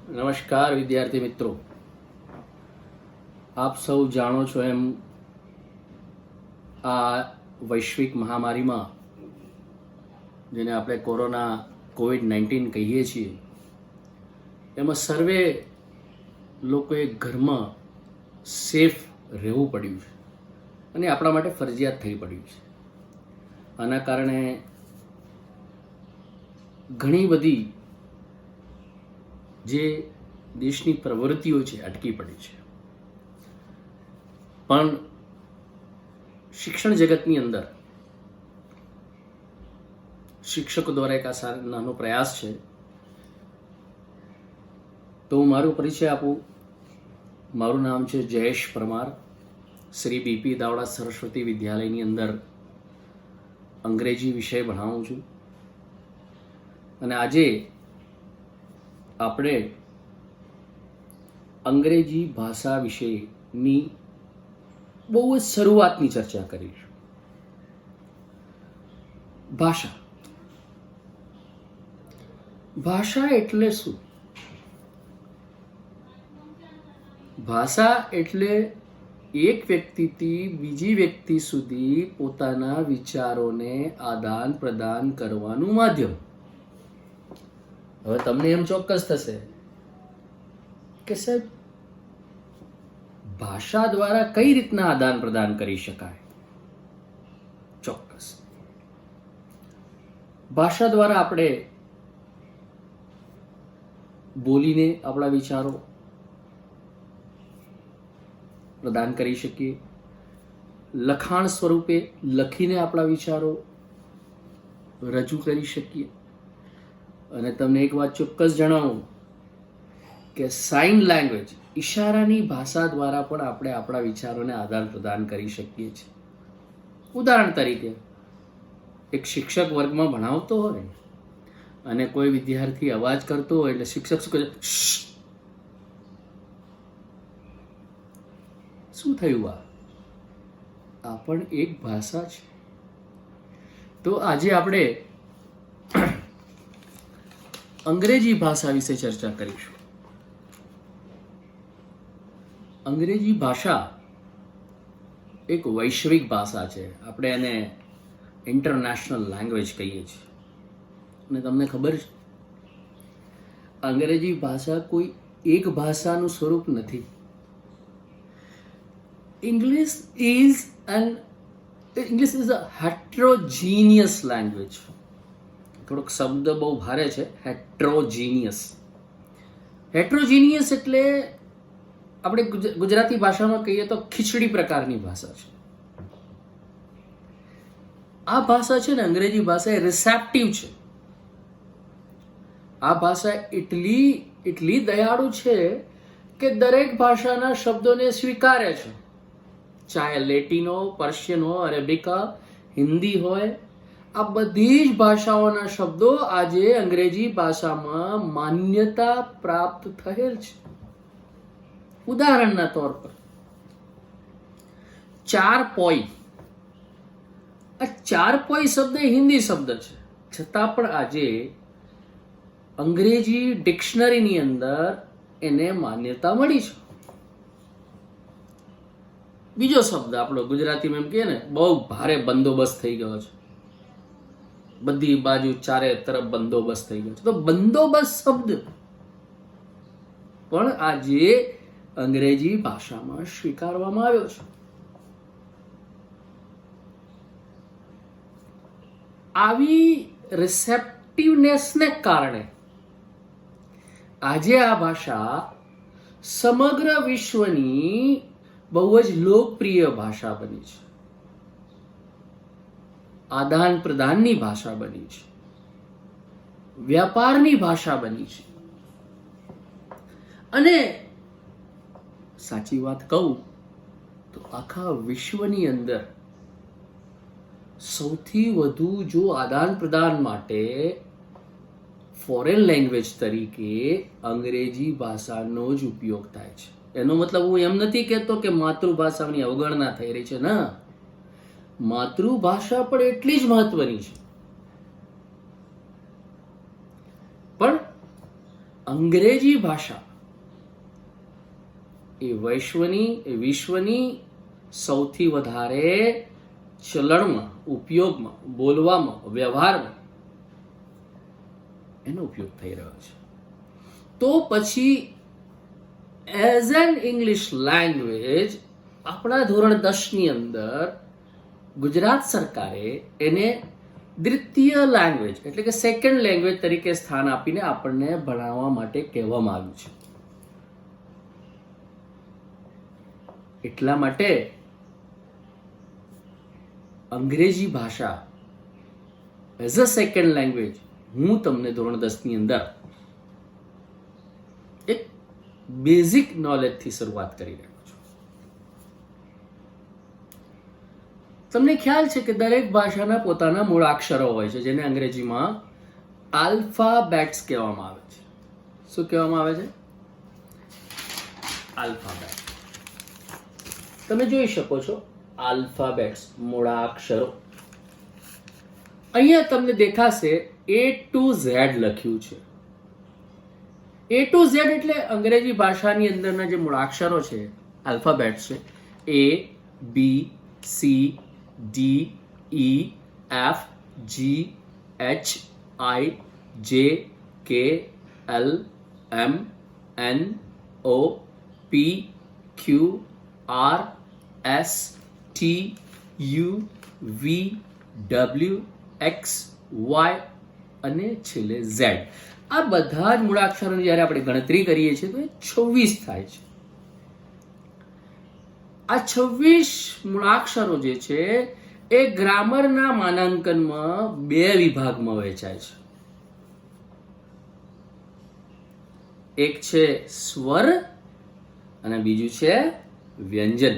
નમસ્કાર વિદ્યાર્થી મિત્રો, આપ સૌ જાણો છો એમ આ વૈશ્વિક મહામારીમાં જેને આપણે કોવિડ-19 કહીએ છીએ એમાં સર્વે લોકોએ ઘરમાં સેફ રહેવું પડ્યું છે અને આપણા માટે ફરજિયાત થઈ પડ્યું છે. આના કારણે ઘણી બધી જે દેશની પ્રવૃત્તિઓ છે અટકી પડી છે. પણ શિક્ષણ જગતની અંદર શિક્ષકો દ્વારા એક આ નાનો પ્રયાસ છે. તો હું મારો પરિચય આપું. મારું નામ છે જયેશ પરમાર. શ્રી બીપી દાવડા સરસ્વતી વિદ્યાલયની અંદર અંગ્રેજી વિષય ભણાવું છું અને આજે આપણે અંગ્રેજી ભાષા વિશેની બહુ જ શરૂઆતની ચર્ચા કરીશું. ભાષા એટલે શું? ભાષા એટલે એક વ્યક્તિથી બીજી વ્યક્તિ સુધી પોતાના વિચારોને આદાન પ્રદાન કરવાનું માધ્યમ. હવે તમને એમ ચોક્કસ થશે કે સાહેબ ભાષા દ્વારા કઈ રીતના આદાન પ્રદાન કરી શકાય? ચોક્કસ, ભાષા દ્વારા આપણે બોલીને આપણા વિચારો પ્રદાન કરી શકીએ, લખાણ સ્વરૂપે લખીને આપણા વિચારો રજૂ કરી શકીએ. અને તમને એક વાત ચોક્કસ જણાવું કે સાઇન લેંગ્વેજ, ઈશારાની ભાષા દ્વારા પણ આપણે આપણા વિચારોને આદાન પ્રદાન કરી શકીએ છીએ. ઉદાહરણ તરીકે એક શિક્ષક વર્ગમાં ભણાવતો હોય અને કોઈ વિદ્યાર્થી અવાજ કરતો હોય એટલે શિક્ષક શું કહે? શું થયું? આ પણ એક ભાષા છે. તો આજે આપણે અંગ્રેજી ભાષા વિશે ચર્ચા કરીશું. અંગ્રેજી ભાષા એક વૈશ્વિક ભાષા છે. આપણે એને ઇન્ટરનેશનલ લેંગ્વેજ કહીએ છીએ. અને તમને ખબર છે, અંગ્રેજી ભાષા કોઈ એક ભાષાનું સ્વરૂપ નથી. English is a heterogeneous language. થોડોક શબ્દ બહુ ભારે છે, હેટ્રોજીનિયસ. હેટ્રોજીનિયસ એટલે આપણે ગુજરાતી ભાષામાં કહીએ તો ખીચડી પ્રકારની ભાષા છે. આ ભાષા છે ને, અંગ્રેજી ભાષા એ રિસેપ્ટિવ છે. આ ભાષા એટલી દયાળુ છે કે દરેક ભાષાના શબ્દોને સ્વીકારે છે. ચાહે લેટિન હો, પર્શિયન હો, અરેબિક, હિન્દી હોય, આ બધી જ ભાષાઓના શબ્દો આજે અંગ્રેજી ભાષામાં માન્યતા પ્રાપ્ત થયેલ છે. ઉદાહરણના તौर પર ચારપોઈ. આ ચારપોઈ શબ્દ હિન્દી શબ્દ છે, છતાં પણ આજે અંગ્રેજી ડિક્શનરીની અંદર એને માન્યતા મળી છે. બીજો શબ્દ આપણો ગુજરાતીમાં એમ કહે ને, બહુ ભારે બંદોબસ્ત થઈ ગયો છે. બધી બાજુ ચારે તરફ બંદોબસ્ત થઈ ગયો છે. તો બંદોબસ્ત શબ્દ પણ આજે અંગ્રેજી ભાષામાં સ્વીકારવામાં આવ્યો છે. આવી રિસેપ્ટિવનેસને કારણે આજે આ ભાષા સમગ્ર વિશ્વની બહુ જ લોકપ્રિય ભાષા બની છે. આદાન પ્રદાનની ભાષા બની છે, વ્યાપારની ભાષા બની છે. અને સાચી વાત કહું તો આખા વિશ્વની અંદર સૌથી વધુ જો આદાન પ્રદાન માટે ફોરેન લેંગ્વેજ તરીકે અંગ્રેજી ભાષાનો જ ઉપયોગ થાય છે. એનો મતલબ હું એમ નથી કહેતો કે માતૃભાષાની અવગણના થઈ રહી છે. ના, માતૃભાષા પણ એટલી જ મહત્વની છે. પણ અંગ્રેજી ભાષા એ વિશ્વની સૌથી વધારે ચલણમાં, ઉપયોગમાં, બોલવામાં, વ્યવહારમાં એનો ઉપયોગ થઈ રહ્યો છે. તો પછી એઝ એન ઇંગ્લિશ લેંગ્વેજ આપણા ધોરણ 10 ની અંદર ગુજરાત સરકારે એને દ્વિતીય લેંગ્વેજ એટલે કે સેકન્ડ લેંગ્વેજ તરીકે સ્થાન આપીને આપણને ભણાવવા માટે કહેવામાં આવ્યું છે. એટલા માટે અંગ્રેજી ભાષા એઝ અ સેકન્ડ લેંગ્વેજ હું તમને ધોરણ 10 ની અંદર એક બેઝિક નોલેજથી શરૂઆત કરી રહ્યો છું. તમને ખ્યાલ છે કે દરેક ભાષાના પોતાના મૂળાક્ષરો હોય છે, જેને અંગ્રેજીમાં આલ્ફાબેટ્સ કહેવામાં આવે છે. શું કહેવામાં આવે છે? આલ્ફાબેટ. તમે જોઈ શકો છો આલ્ફાબેટ્સ, મૂળાક્ષરો. અહીંયા તમને દેખાશે A to Z લખ્યું છે. A to Z એટલે અંગ્રેજી ભાષાની અંદરના જે મૂળાક્ષરો છે, આલ્ફાબેટ્સ છે, A, B, C, D, E, F, G, H, I, J, K, L, M, N, O, P, Q, R, S, T, U, V, W, X, Y અને છેલ્લે Z. આ બધા જ મૂળાક્ષરોની જ્યારે આપણે ગણતરી કરીએ છીએ તો એ 26 થાય છે. આ 26 મૂળાક્ષરો જે છે એ ગ્રામરના માનાંકનમાં 2 વિભાગમાં વહેંચાય છે. એક છે સ્વર અને બીજું છે વ્યંજન.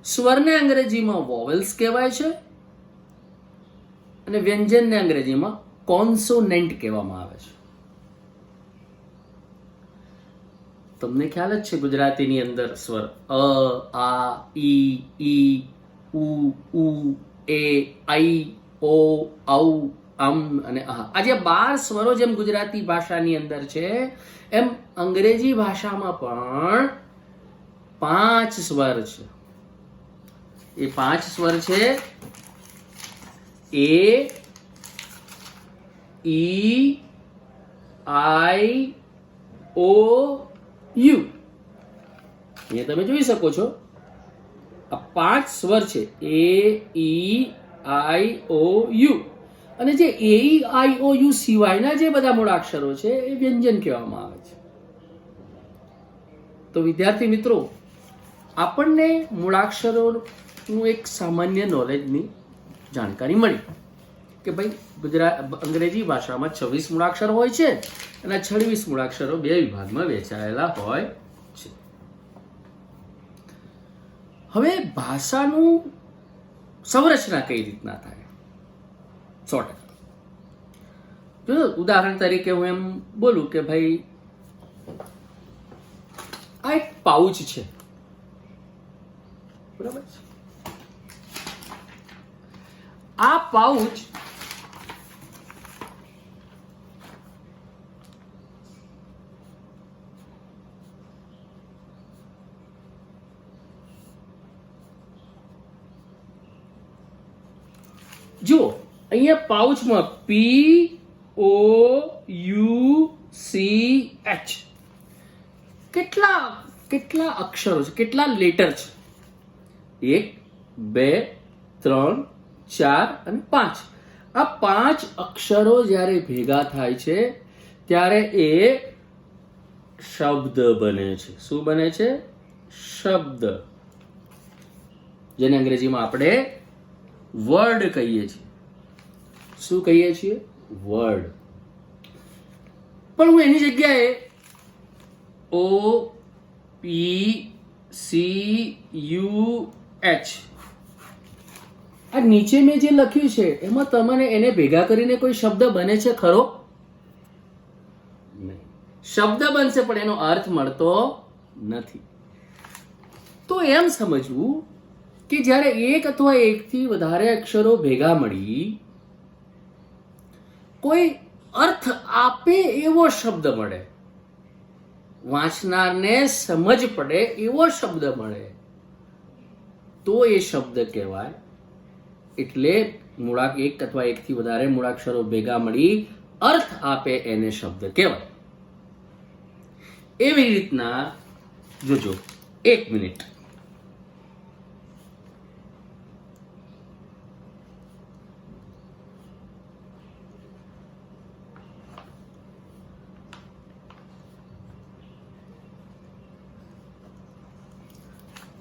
સ્વરને અંગ્રેજીમાં વોવેલ્સ કહેવાય છે અને વ્યંજનને અંગ્રેજીમાં કોન્સોનન્ટ કહેવામાં આવે છે. તમને ખ્યાલ જ છે ગુજરાતીની અંદર સ્વર અ, આ, ઈ, ઉ, એ, આઈ, ઓ, ઔ, અમ અને આ. આ જે 12 સ્વરો જેમ ગુજરાતી ભાષાની અંદર છે એમ અંગ્રેજી ભાષામાં પણ 5 સ્વર છે. એ 5 સ્વર છે એ, ઈ, આઈ, ઓ, યુ. અહીંયા તમે જોઈ શકો છો આ 5 સ્વર છે એ, ઈ, આઈ, ઓ, યુ. અને જે એ, ઈ, આઈ, ઓ, યુ સિવાયના જે બધા મૂળાક્ષરો છે એ વ્યંજન કહેવામાં આવે છે. તો વિદ્યાર્થી મિત્રો, આપણને મૂળાક્ષરોનું એક સામાન્ય નોલેજની જાણકારી મળી કે ભાઈ અંગ્રેજી ભાષામાં 26 મૂળાક્ષર હોય છે અને 26 મૂળાક્ષરો 2 વિભાગમાં વહેંચાયેલા હોય છે. હવે ભાષાનું સંરચના કઈ રીતના થાય? 100%. જો ઉદાહરણ તરીકે હું એમ બોલું કે ભાઈ આ એક પાઉચ છે, બરાબર છે. આ પાઉચ જુઓ, અહીંયા પાઉચમાં POUCH કેટલા અક્ષરો છે, કેટલા લેટર છે? 1 2 3 4 અને 5. આ 5 અક્ષરો જ્યારે ભેગા થાય છે ત્યારે એ શબ્દ બને છે. શું બને છે? શબ્દ, જેને અંગ્રેજીમાં આપણે વર્ડ કહીએ છીએ. શું કહીએ છીએ? વર્ડ. પણ હું એની જગ્યાએ OPCUH આ નીચે મેં જે લખ્યું છે એમાં તમને એને ભેગા કરીને કોઈ શબ્દ બને છે ખરો? નહીં. શબ્દ બનશે પણ એનો અર્થ મળતો નથી. તો એમ સમજવું કે જ્યારે એક અથવા એકથી વધારે અક્ષરો ભેગા મળી કોઈ અર્થ આપે એવો શબ્દ મળે, વાંચનારને સમજ પડે એવો શબ્દ મળે તો એ શબ્દ કહેવાય. એટલે મૂળાક એક અથવા એકથી વધારે મૂળાક્ષરો ભેગા મળી અર્થ આપે એને શબ્દ કહેવાય. એવી રીતના જોજો, 1 મિનિટ.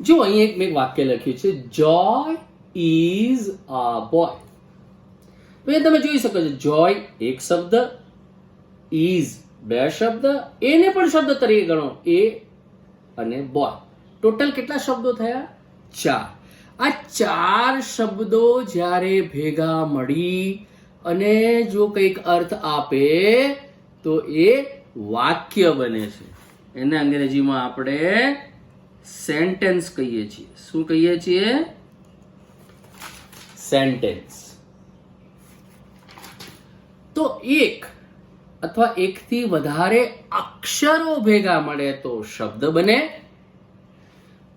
જો અહીં મેં વાક્ય લખ્યું છે, જોય ઇઝ અ બોય. તો એ તમે જોઈ શકો છો, જોય એક શબ્દ, ઇઝ બે શબ્દ, એને પણ શબ્દ તરીકે ગણો, એ અને બોય. ટોટલ કેટલા શબ્દો થયા? 4. આ 4 શબ્દો જ્યારે ભેગા મળી અને જો કંઈક અર્થ આપે તો એ વાક્ય બને છે. એને અંગ્રેજીમાં આપણે સેન્ટેન્સ કહીએ છીએ. શું કહીએ છીએ? સેન્ટેન્સ. તો એક અથવા એકથી વધારે અક્ષરો ભેગા મળે તો શબ્દ બને,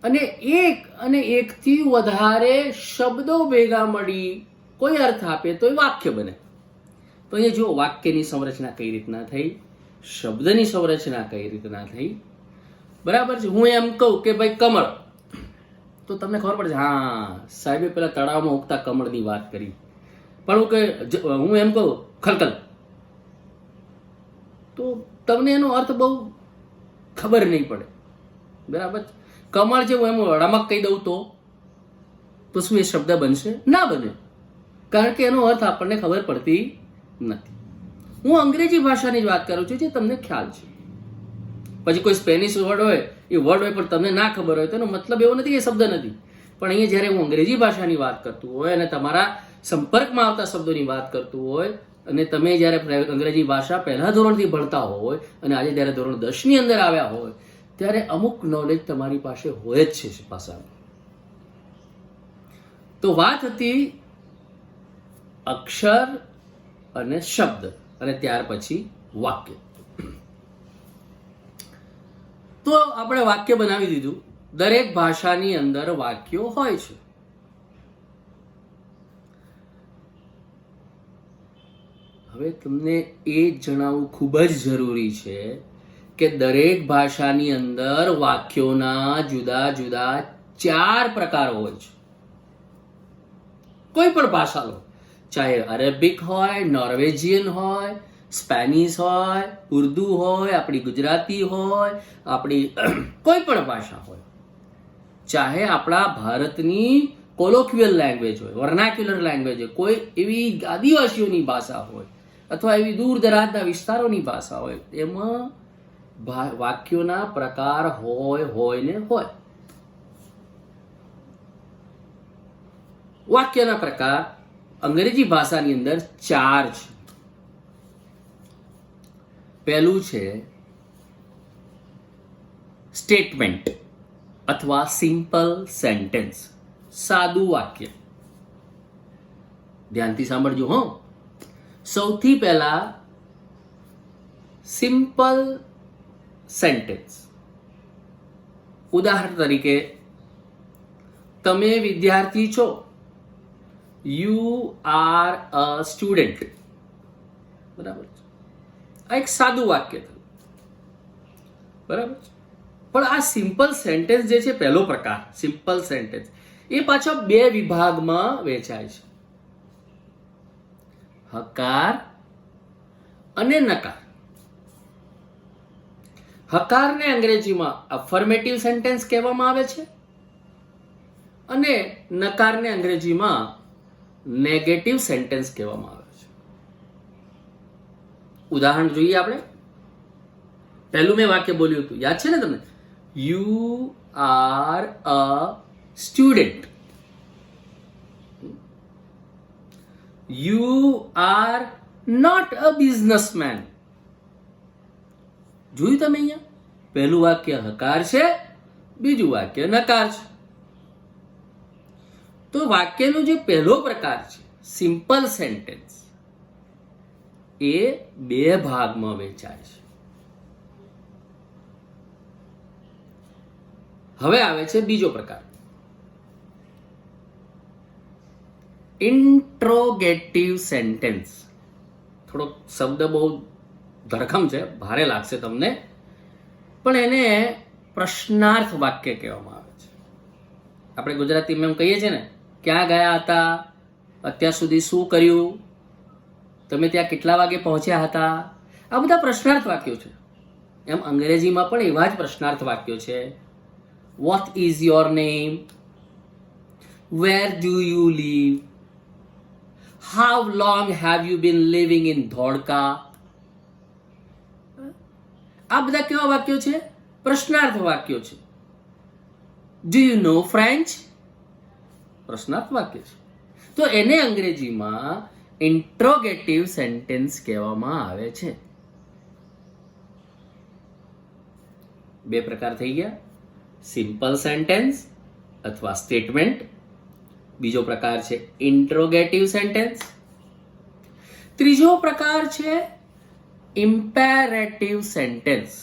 અને એક અને એકથી વધારે શબ્દો ભેગા મળી કોઈ અર્થ આપે તો એ વાક્ય બને. તો અહીંયા જો વાક્યની સંરચના કઈ રીતના થઈ, શબ્દની સંરચના કઈ રીતના થઈ, બરાબર છે. હું એમ કહું કે ભાઈ કમળ, તો તમને ખબર પડશે હા સાહેબે પેલા તળાવમાં ઉગતા કમળની વાત કરી. પણ હું એમ કહું ખલકલ, તો તમને એનો અર્થ બહુ ખબર નહીં પડે, બરાબર. કમળ છે હું એમ રમક કહી દઉં તો શું એ શબ્દ બનશે? ના બને, કારણ કે એનો અર્થ આપણને ખબર પડતી નથી. હું અંગ્રેજી ભાષાની જ વાત કરું છું જે તમને ખ્યાલ છે. પછી કોઈ સ્પેનિશ વર્ડ હોય, એ વર્ડ હોય પણ તમને ના ખબર હોય તો એનો મતલબ એવો નથી, એ શબ્દ નથી. પણ અહીંયા જ્યારે હું અંગ્રેજી ભાષાની વાત કરતું હોય અને તમારા સંપર્કમાં આવતા શબ્દોની વાત કરતું હોય, અને તમે જ્યારે અંગ્રેજી ભાષા પહેલા ધોરણથી ભણતા હોય અને આજે જ્યારે ધોરણ 10 ની અંદર આવ્યા હોય, ત્યારે અમુક નોલેજ તમારી પાસે હોય જ છે ભાષાનું. તો વાત હતી અક્ષર અને શબ્દ, અને ત્યાર પછી વાક્ય. તો આપણે વાક્ય બનાવી દીધું. દરેક ભાષાની અંદર વાક્યો હોય છે. હવે તમને એ જણાવવું ખૂબ જ જરૂરી છે કે દરેક ભાષાની અંદર વાક્યોના જુદા જુદા 4 પ્રકાર હોય છે. કોઈ પણ ભાષા લો, ચાહે અરેબિક હોય, નોર્વેજિયન હોય, સ્પેનિશ હોય, ઉર્દુ હોય, આપણી ગુજરાતી હોય, આપણી કોઈ પણ ભાષા હોય, ચાહે આપણા ભારતની કોલોક્યુઅલ લેંગ્વેજ હોય, વર્નાક્યુલર લેંગ્વેજ હોય, કોઈ એવી આદિવાસીઓની ભાષા હોય અથવા એવી દૂર દરાજના વિસ્તારોની ભાષા હોય, એમાં વાક્યોના પ્રકાર હોય ને હોય. વાક્યના પ્રકાર અંગ્રેજી ભાષાની અંદર 4 છે. પહેલું છે સ્ટેટમેન્ટ અથવા સિમ્પલ સેન્ટેન્સ, સાદું વાક્ય. ધ્યાનથી સાંભળજો હો. સૌથી પહેલા સિમ્પલ સેન્ટેન્સ. ઉદાહરણ તરીકે, તમે વિદ્યાર્થી છો, યુ આર અ સ્ટુડન્ટ, બરાબર. આ એક સાદું વાક્ય થયું, બરાબર. પણ આ સિમ્પલ સેન્ટેન્સ જે છે, પહેલો પ્રકાર સિમ્પલ સેન્ટેન્સ, એ પાછો 2 વિભાગમાં વેચાય છે, હકાર અને નકાર. હકારને અંગ્રેજીમાં અફર્મેટિવ સેન્ટેન્સ કહેવામાં આવે છે અને નકારને અંગ્રેજીમાં નેગેટિવ સેન્ટેન્સ કહેવામાં આવે છે. ઉદાહરણ જોઈએ આપણે. પહેલું મેં વાક્ય બોલ્યું હતું, યાદ છે ને તમને? You are a student. You are not a businessman. જોયું તમે અહીંયા? પહેલું વાક્ય હકાર છે, બીજું વાક્ય નકાર છે. તો વાક્યનો જે પહેલો પ્રકાર છે સિમ્પલ સેન્ટેન્સ, એ બે ભાગમાં વેચાય છે. હવે આવે છે બીજો પ્રકાર, ઇન્ટ્રોગેટિવ સેન્ટેન્સ. થોડો શબ્દ બહુ ધરખમ છે, ભારે લાગશે તમને, પણ એને પ્રશ્નાર્થ વાક્ય કહેવામાં આવે છે. આપણે ગુજરાતીમાં એમ કહીએ છીએ ને, ક્યાં ગયા હતા, અત્યાર સુધી શું કર્યું, તમે ત્યાં કેટલા વાગે પહોંચ્યા હતા. આ બધા પ્રશ્નાર્થ વાક્યો છે. એમ અંગ્રેજીમાં પણ એવા જ પ્રશ્નાર્થ વાક્યો છે. What is your name, where do you live, how long have you been living in Dholka. આ બધા કેવા વાક્યો છે? પ્રશ્નાર્થ વાક્યો છે. ડુ યુ નો ફ્રેન્ચ, પ્રશ્નાર્થ વાક્ય છે. તો એને અંગ્રેજીમાં ઇન્ટ્રોગેટિવ સેન્ટેન્સ કહેવામાં આવે છે. બે પ્રકાર થઈ ગયા, સિમ્પલ સેન્ટેન્સ અથવા સ્ટેટમેન્ટ. બીજો પ્રકાર છે ઇન્ટ્રોગેટિવ સેન્ટેન્સ. ત્રીજો પ્રકાર છે ઇમ્પેરેટિવ સેન્ટેન્સ,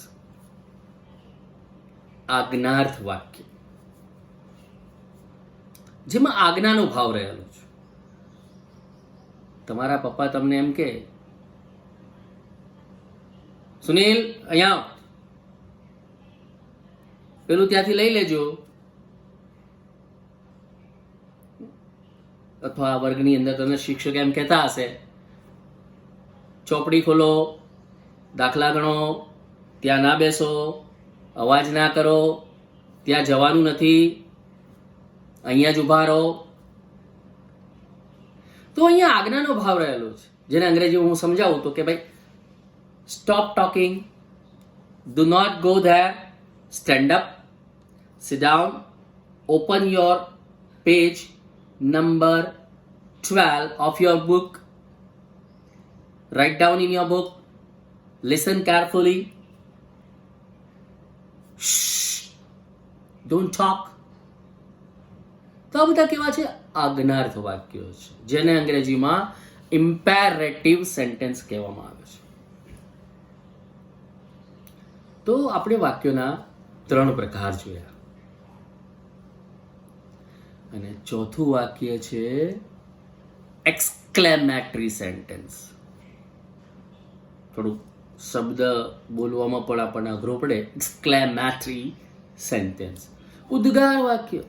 આજ્ઞાર્થ વાક્ય, જેમાં આજ્ઞાનો ભાવ રહેલો છે. તમારા પપ્પા તમને એમ કે, સુનિલ અહીંયા પેલું ત્યાંથી લઈ લેજો, અથવા વર્ગની અંદર તમને શિક્ષક એમ કહેતા હશે, ચોપડી ખોલો, દાખલા ગણો, ત્યાં ના બેસો, અવાજ ના કરો, ત્યાં જવાનું નથી, અહીંયા જ ઉભા રહો. તો અહીંયા આજ્ઞાનો ભાવ રહેલો છે, જેને અંગ્રેજીમાં હું સમજાવું તો કે ભાઈ, stop talking, do not go there, stand up, sit down, open your page number 12 of your book, write down in your book, listen carefully, shh, don't talk. તો આ બધા કેવા છે? આજ્ઞાર્થ વાક્યો છે, જેને અંગ્રેજીમાં ઇમ્પેરેટિવ સેન્ટેન્સ કહેવામાં આવે છે. તો આપણે વાક્યોના 3 પ્રકાર જોયા, અને ચોથું વાક્ય છે એક્સક્લેમેટરી સેન્ટેન્સ. થોડું શબ્દ બોલવામાં પણ આપણને અઘરો પડે. એક્સક્લેમેટરી સેન્ટેન્સ, ઉદ્ગાર વાક્ય.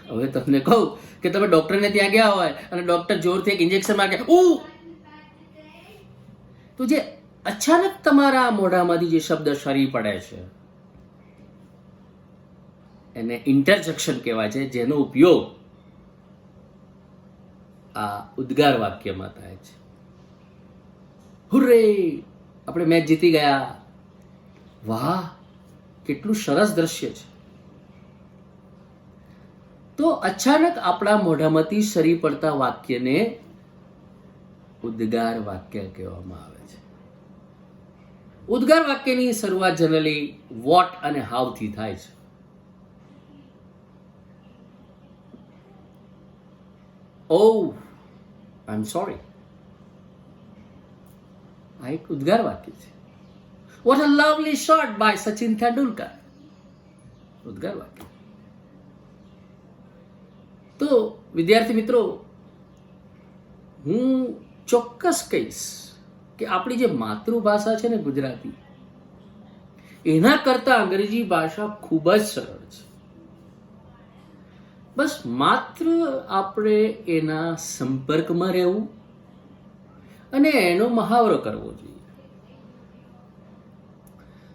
હવે તમને કહું કે તમે ડોક્ટરને ત્યાં ગયા હોય અને ડોક્ટર જોરથી એક ઇન્જેક્શન મારે, તો જે અચાનક તમારા મોઢામાંથી જે શબ્દ સરી પડે છે એને ઇન્ટરજેક્શન કહેવાય છે, જેનો ઉપયોગ આ ઉદ્ગાર વાક્યમાં થાય છે. હુર્રે, આપણે મેચ જીતી ગયા, વાહ કેટલું સરસ દ્રશ્ય છે. તો અચાનક આપણા મોઢામાંથી સરી પડતા વાક્યને ઉદ્ગાર વાક્ય કહેવામાં આવે છે. ઉદ્ગાર વાક્યની શરૂઆત જનરલી વોટ અને હાઉ થી થાય છે. Oh, I'm sorry. આ એક ઉદ્ગાર વાક્ય છે. What a lovely shot by Sachin Tendulkar. ઉદ્ગાર વાક્ય. તો વિદ્યાર્થી મિત્રો, હું ચોક્કસ કહીશ કે આપણી જે માતૃભાષા છે ને ગુજરાતી, એના કરતા અંગ્રેજી ભાષા ખૂબ જ સરળ છે. બસ માત્ર આપણે એના સંપર્કમાં રહેવું અને એનો મહાવરો કરવો જોઈએ.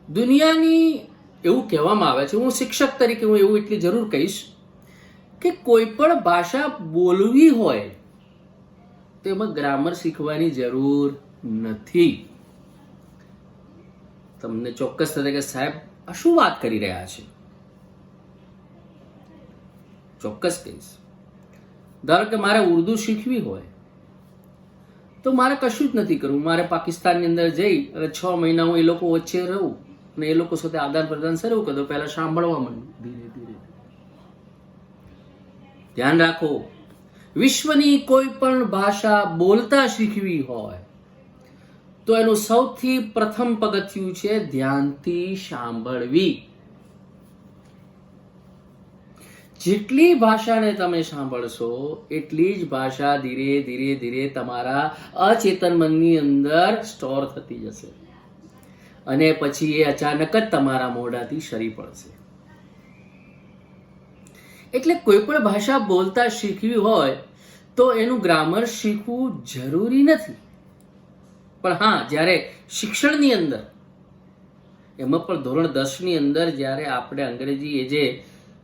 દુનિયાની એવું કહેવામાં આવે છે, હું શિક્ષક તરીકે હું એવું એટલી જરૂર કહીશ કે કોઈ પણ ભાષા બોલવી હોય તો એમાં ગ્રામર શીખવાની જરૂર નથી. તમને ચોક્કસ થશે કે સાહેબ આ શું વાત કરી રહ્યા છે. ચોક્કસ કહીશ. ધારો કે મારે ઉર્દુ શીખવી હોય તો મારે કશું જ નથી કરવું, મારે પાકિસ્તાનની અંદર જઈ અને 6 મહિના હું એ લોકો વચ્ચે રહું અને એ લોકો સાથે આદાન પ્રદાન શરૂ કરી દો. પહેલા સાંભળવા માંડું, ધીરે ધીરે. ધ્યાન રાખો, વિશ્વની કોઈ પણ ભાષા બોલતા શીખવી હોય તો એનું સૌથી પ્રથમ પગથિયું છે ધ્યાનથી સાંભળવી. જેટલી ભાષાને તમે સાંભળશો એટલી જ ભાષા ધીરે ધીરે ધીરે તમારા અચેતન મનની અંદર સ્ટોર થતી જશે અને પછી એ અચાનક જ તમારા મોઢાથી સરી પડશે. એટલે કોઈ પણ ભાષા બોલતા શીખવી હોય તો એનું ગ્રામર શીખવું જરૂરી નથી. પણ હા, જ્યારે શિક્ષણની અંદર, એમાં પણ ધોરણ 10 ની અંદર જ્યારે આપણે અંગ્રેજી એ જે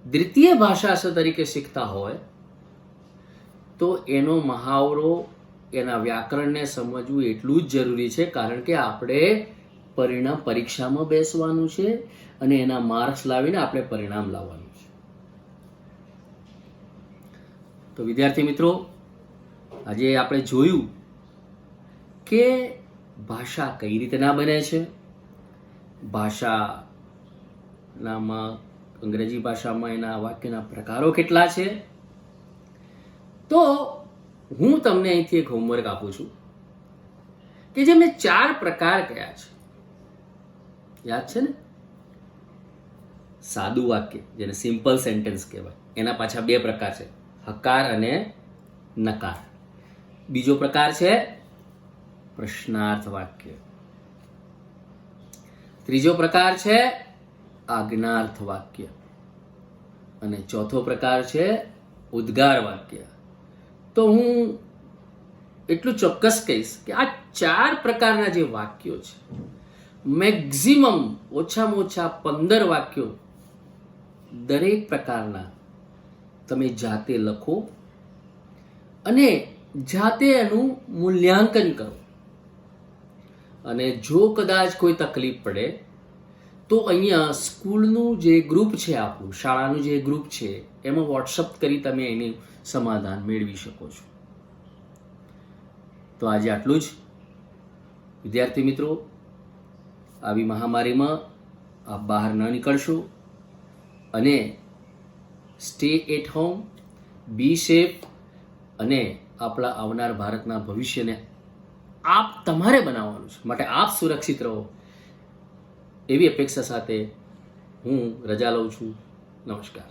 દ્વિતીય ભાષા તરીકે શીખતા હોય તો એનો મહાવરો, એના વ્યાકરણને સમજવું એટલું જ જરૂરી છે, કારણ કે આપણે પરીક્ષામાં બેસવાનું છે અને એના માર્ક્સ લાવીને આપણે પરિણામ લાવવાનું છે. તો વિદ્યાર્થી મિત્રો, આજે આપણે જોયું કે ભાષા કઈ રીતે ના બને છે. ભાષાનામાં, અંગ્રેજી ભાષામાં એના વાક્યના પ્રકારો કેટલા છે. તો હું તમને અહીંથી એક હોમવર્ક આપું છું કે જે મેં 4 પ્રકાર કયા છે, યાદ છે ને? સાદું વાક્ય, જેને સિમ્પલ સેન્ટેન્સ કહેવાય, એના પાછા 2 પ્રકાર છે, હકાર અને નકાર. બીજો પ્રકાર છે પ્રશ્નાર્થ વાક્ય. ત્રીજો પ્રકાર છે આજ્ઞાર્થ વાક્ય અને ચોથો પ્રકાર છે ઉદ્ગાર વાક્ય. તો હું એટલું ચોક્કસ કહીશ કે આ 4 પ્રકારના જે વાક્યો છે, મેક્સિમમ ઓછામાં ઓછા 15 વાક્યો દરેક પ્રકારના તમે જાતે લખો અને જાતે એનું મૂલ્યાંકન કરો. અને જો કદાચ કોઈ તકલીફ પડે તો અહીંયા સ્કૂલનું જે ગ્રુપ છે, આપણું શાળાનું જે ગ્રુપ છે, એમાં વોટ્સઅપ કરી તમે એનું સમાધાન મેળવી શકો છો. તો આજે આટલું જ. વિદ્યાર્થી મિત્રો, આવી મહામારીમાં આપ બહાર ન નીકળશો અને stay at home, be safe અને આપણા આવનાર ભારતના ભવિષ્યને આપ તમારે બનાવવાનું છે. માટે આપ સુરક્ષિત રહો એવી અપેક્ષા સાથે હું રજા લઉં છું. નમસ્કાર.